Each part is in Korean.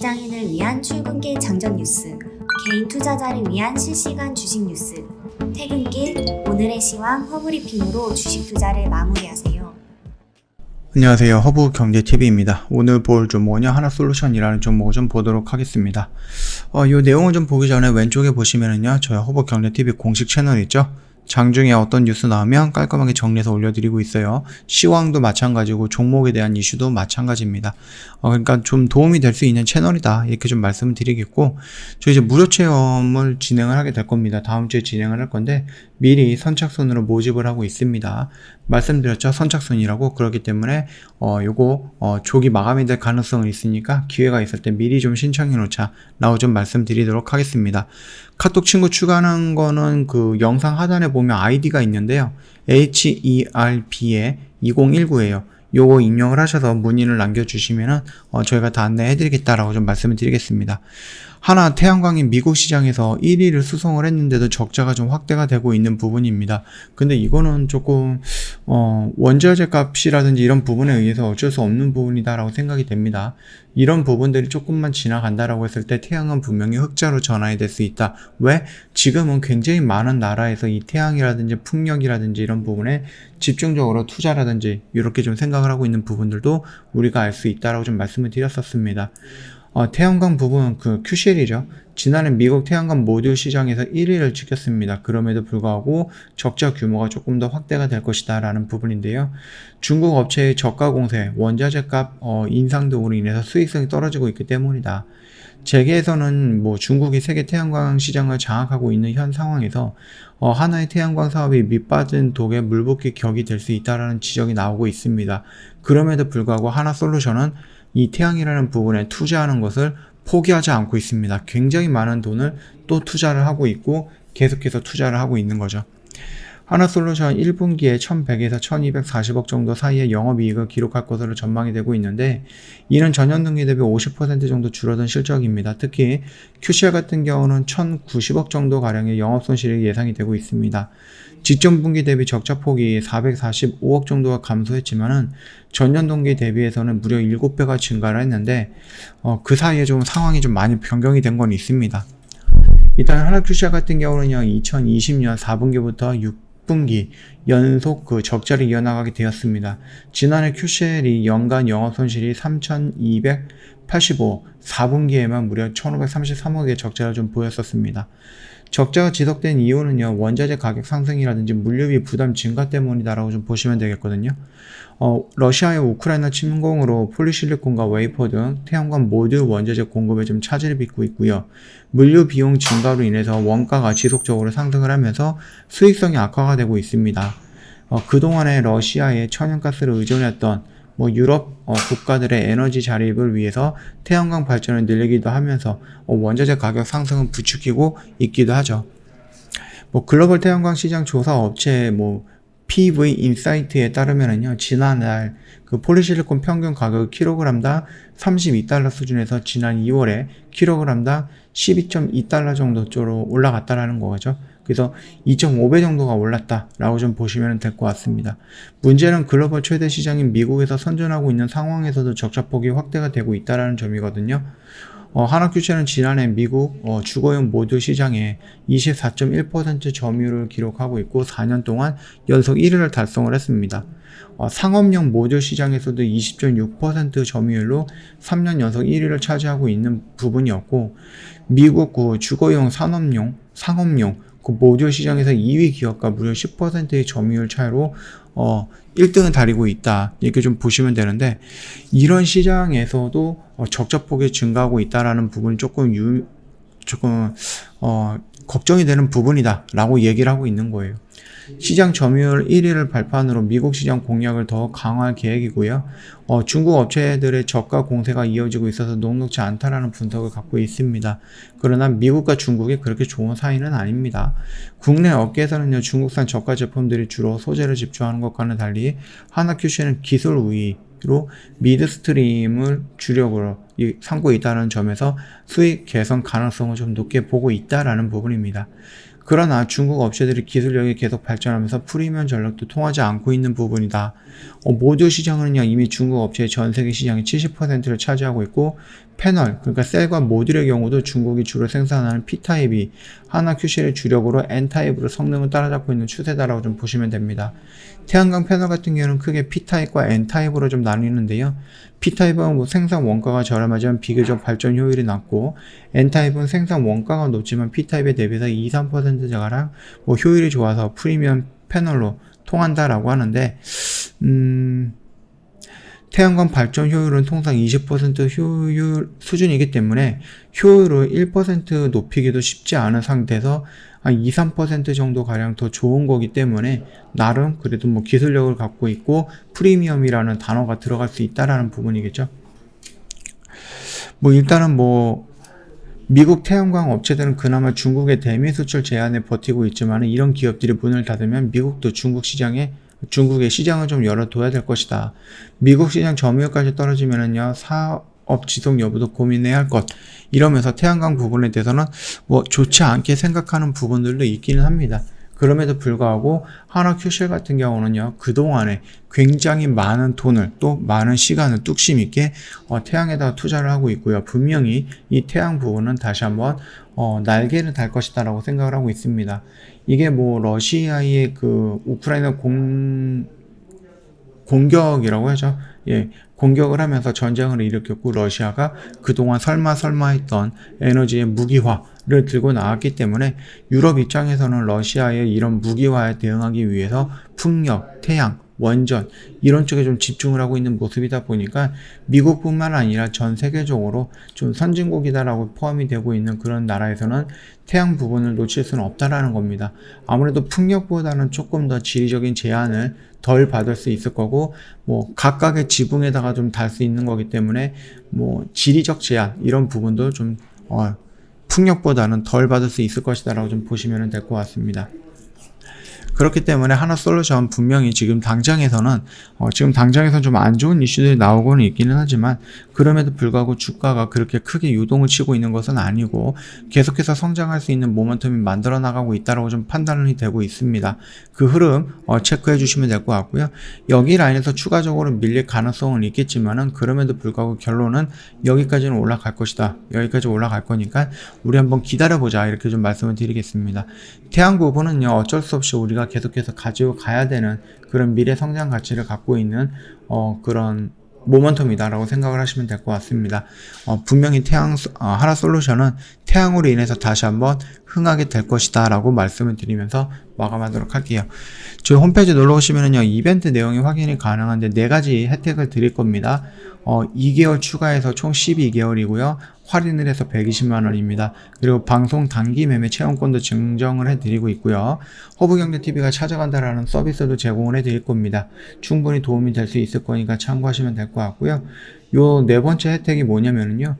직장인을 위한 출근길 장전 뉴스, 개인 투자자를 위한 실시간 주식 뉴스, 퇴근길 오늘의 시황 허브리핑으로 주식 투자를 마무리하세요. 안녕하세요. 허브경제TV입니다. 오늘 볼 종목은요, 하나솔루션이라는 종목을 좀 보도록 하겠습니다. 이 내용을 좀 보기 전에 왼쪽에 보시면은요, 저희 허브경제TV 공식 채널 있죠? 장중에 어떤 뉴스 나오면 깔끔하게 정리해서 올려드리고 있어요. 시황도 마찬가지고 종목에 대한 이슈도 마찬가지입니다. 그러니까 좀 도움이 될 수 있는 채널이다, 이렇게 좀 말씀을 드리겠고, 저 이제 무료 체험을 진행을 하게 될 겁니다. 다음 주에 진행을 할 건데 미리 선착순으로 모집을 하고 있습니다. 말씀드렸죠, 선착순이라고. 그렇기 때문에 요거 조기 마감이 될 가능성이 있으니까 기회가 있을 때 미리 좀 신청해 놓자 라고 좀 말씀드리도록 하겠습니다. 카톡 친구 추가하는 거는 그 영상 하단에 보면 아이디가 있는데요, HERB의 2019예요. 요거 입력을 하셔서 문의를 남겨주시면은 저희가 다 안내해 드리겠다라고 좀 말씀을 드리겠습니다. 하나 태양광이 미국 시장에서 1위를 수성을 했는데도 적자가 좀 확대가 되고 있는 부분입니다. 근데 이거는 조금 원자재 값이라든지 이런 부분에 의해서 어쩔 수 없는 부분이다라고 생각이 됩니다. 이런 부분들이 조금만 지나간다라고 했을 때 태양은 분명히 흑자로 전환이 될 수 있다. 왜? 지금은 굉장히 많은 나라에서 이 태양이라든지 풍력이라든지 이런 부분에 집중적으로 투자라든지 이렇게 좀 생각을 하고 있는 부분들도 우리가 알 수 있다라고 좀 말씀을 드렸었습니다. 태양광 부분, 그 QCL이죠. 지난해 미국 태양광 모듈 시장에서 1위를 지켰습니다. 그럼에도 불구하고 적자 규모가 조금 더 확대가 될 것이다 라는 부분인데요. 중국 업체의 저가 공세, 원자재 값 인상 등으로 인해서 수익성이 떨어지고 있기 때문이다. 재계에서는 중국이 세계 태양광 시장을 장악하고 있는 현 상황에서 하나의 태양광 사업이 밑빠진 독에 물붓기 격이 될 수 있다라는 지적이 나오고 있습니다. 그럼에도 불구하고 하나솔루션은 이 태양이라는 부분에 투자하는 것을 포기하지 않고 있습니다. 굉장히 많은 돈을 또 투자를 하고 있고 계속해서 투자를 하고 있는 거죠. 하나솔루션 1분기에 1100에서 1240억 정도 사이의 영업이익을 기록할 것으로 전망이 되고 있는데, 이는 전년 동기 대비 50% 정도 줄어든 실적입니다. 특히 QCL 같은 경우는 1090억 정도 가량의 영업손실이 예상이 되고 있습니다. 직전 분기 대비 적자 폭이 445억 정도가 감소했지만은 전년 동기 대비해서는 무려 7배가 증가를 했는데 그 사이에 좀 상황이 좀 많이 변경이 된 건 있습니다. 일단 하나QCL 같은 경우는요, 2020년 4분기부터 6분기 연속 그 적자를 이어나가게 되었습니다. 지난해 QCL이 연간 영업손실이 3,285억, 4분기에만 무려 1,533억의 적자를 좀 보였었습니다. 적자가 지속된 이유는요, 원자재 가격 상승이라든지 물류비 부담 증가 때문이다라고 좀 보시면 되겠거든요. 러시아의 우크라이나 침공으로 폴리실리콘과 웨이퍼 등 태양광 모듈 원자재 공급에 좀 차질을 빚고 있고요. 물류 비용 증가로 인해서 원가가 지속적으로 상승을 하면서 수익성이 악화가 되고 있습니다. 그동안에 러시아에 천연가스를 의존했던 유럽 국가들의 에너지 자립을 위해서 태양광 발전을 늘리기도 하면서 원자재 가격 상승을 부추기고 있기도 하죠. 글로벌 태양광 시장 조사 업체 PV 인사이트에 따르면은요, 지난달 그 폴리실리콘 평균 가격 킬로그램당 32달러 수준에서 지난 2월에 킬로그램당 12.2달러 정도로 올라갔다라는 거죠. 그래서 2.5배 정도가 올랐다라고 좀 보시면 될 것 같습니다. 문제는 글로벌 최대 시장인 미국에서 선전하고 있는 상황에서도 적자폭이 확대가 되고 있다는 점이거든요. 하나QCL은 지난해 미국 주거용 모듈 시장에 24.1% 점유율을 기록하고 있고 4년 동안 연속 1위를 달성을 했습니다. 상업용 모듈 시장에서도 20.6% 점유율로 3년 연속 1위를 차지하고 있는 부분이었고, 미국 주거용 상업용 그 모듈 시장에서 2위 기업과 무려 10%의 점유율 차이로 1등을 다리고 있다, 이렇게 좀 보시면 되는데, 이런 시장에서도 적자폭이 증가하고 있다라는 부분이 조금 걱정이 되는 부분이다 라고 얘기를 하고 있는 거예요. 시장 점유율 1위를 발판으로 미국 시장 공략을 더 강화할 계획이고요. 중국 업체들의 저가 공세가 이어지고 있어서 녹록지 않다라는 분석을 갖고 있습니다. 그러나 미국과 중국이 그렇게 좋은 사이는 아닙니다. 국내 업계에서는요, 중국산 저가 제품들이 주로 소재를 집중하는 것과는 달리 하나QCL은 기술 우위로 미드스트림을 주력으로 삼고 있다는 점에서 수익 개선 가능성을 좀 높게 보고 있다라는 부분입니다. 그러나 중국 업체들이 기술력이 계속 발전하면서 프리미엄 전략도 통하지 않고 있는 부분이다. 모듈 시장은요, 이미 중국 업체의 전 세계 시장의 70%를 차지하고 있고 패널, 그러니까 셀과 모듈의 경우도 중국이 주로 생산하는 P타입이 하나 QC를 주력으로 N타입으로 성능을 따라잡고 있는 추세다라고 좀 보시면 됩니다. 태양광 패널 같은 경우는 크게 P타입과 N타입으로 좀 나뉘는데요. P타입은 뭐 생산 원가가 저렴하지만 비교적 발전 효율이 낮고, N타입은 생산 원가가 높지만 P타입에 대비해서 2~3%가량 뭐 효율이 좋아서 프리미엄 패널로 통한다라고 하는데, 태양광 발전 효율은 통상 20% 효율 수준이기 때문에 효율을 1% 높이기도 쉽지 않은 상태에서 한 2~3% 정도 가량 더 좋은 거기 때문에 나름 그래도 뭐 기술력을 갖고 있고 프리미엄이라는 단어가 들어갈 수 있다라는 부분이겠죠. 뭐 일단은 뭐 미국 태양광 업체들은 그나마 중국의 대미 수출 제한에 버티고 있지만 이런 기업들이 문을 닫으면 미국도 중국의 시장을 좀 열어둬야 될 것이다. 미국 시장 점유율까지 떨어지면은요, 사업 지속 여부도 고민해야 할 것. 이러면서 태양광 부분에 대해서는 뭐 좋지 않게 생각하는 부분들도 있기는 합니다. 그럼에도 불구하고 하나 QCL 같은 경우는요, 그동안에 굉장히 많은 돈을 또 많은 시간을 뚝심 있게 태양에다가 투자를 하고 있고요. 분명히 이 태양 부분은 다시 한번 날개를 달 것이다 라고 생각을 하고 있습니다. 이게 뭐 러시아의 그 우크라이나 공격이라고 하죠. 예, 공격을 하면서 전쟁을 일으켰고 러시아가 그동안 설마 했던 에너지의 무기화를 들고 나왔기 때문에 유럽 입장에서는 러시아의 이런 무기화에 대응하기 위해서 풍력, 태양, 원전 이런 쪽에 좀 집중을 하고 있는 모습이다 보니까 미국뿐만 아니라 전 세계적으로 좀 선진국이다라고 포함이 되고 있는 그런 나라에서는 태양 부분을 놓칠 수는 없다라는 겁니다. 아무래도 풍력보다는 조금 더 지리적인 제한을 덜 받을 수 있을 거고 뭐 각각의 지붕에다가 좀 달 수 있는 거기 때문에 뭐 지리적 제한 이런 부분도 좀 풍력보다는 덜 받을 수 있을 것이다라고 좀 보시면 될 것 같습니다. 그렇기 때문에 하나솔루션 분명히 지금 당장에서는 좀 안 좋은 이슈들이 나오고는 있기는 하지만 그럼에도 불구하고 주가가 그렇게 크게 유동을 치고 있는 것은 아니고 계속해서 성장할 수 있는 모멘텀이 만들어 나가고 있다라고 좀 판단이 되고 있습니다. 그 흐름 체크해 주시면 될 것 같고요. 여기 라인에서 추가적으로 밀릴 가능성은 있겠지만은 그럼에도 불구하고 결론은 여기까지는 올라갈 것이다. 여기까지 올라갈 거니까 우리 한번 기다려보자 이렇게 좀 말씀을 드리겠습니다. 태양 부분은요 어쩔 수 없이 우리가 계속해서 가지고 가야 되는 그런 미래 성장 가치를 갖고 있는 그런 모멘텀이다라고 생각을 하시면 될 것 같습니다. 분명히 하나솔루션은 태양으로 인해서 다시 한번 흥하게 될 것이다 라고 말씀을 드리면서 마감하도록 할게요. 저희 홈페이지 놀러 오시면은요 이벤트 내용이 확인이 가능한데 4가지 혜택을 드릴 겁니다. 2개월 추가해서 총 12개월이고요. 할인을 해서 120만원입니다. 그리고 방송 단기 매매 체험권도 증정을 해드리고 있고요. 허브경제TV가 찾아간다라는 서비스도 제공을 해드릴 겁니다. 충분히 도움이 될 수 있을 거니까 참고하시면 될 것 같고요. 요 4번째 혜택이 뭐냐면은요,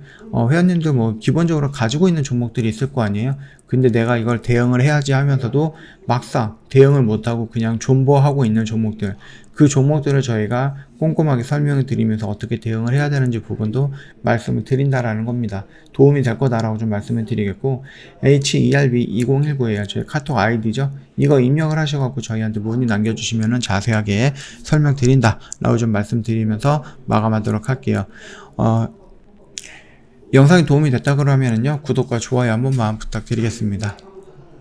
회원님들 뭐 기본적으로 가지고 있는 종목들이 있을 거 아니에요? 근데 내가 이걸 대응을 해야지 하면서도 막상 대응을 못하고 그냥 존버하고 있는 종목들, 그 종목들을 저희가 꼼꼼하게 설명을 드리면서 어떻게 대응을 해야 되는지 부분도 말씀을 드린다라는 겁니다. 도움이 될 거다라고 좀 말씀을 드리겠고, HERB2019예요. 저희 카톡 아이디죠. 이거 입력을 하셔갖고 저희한테 문의 남겨주시면은 자세하게 설명드린다라고 좀 말씀드리면서 마감하도록 할게요. 영상이 도움이 됐다 그러면은요, 구독과 좋아요 한 번만 부탁드리겠습니다.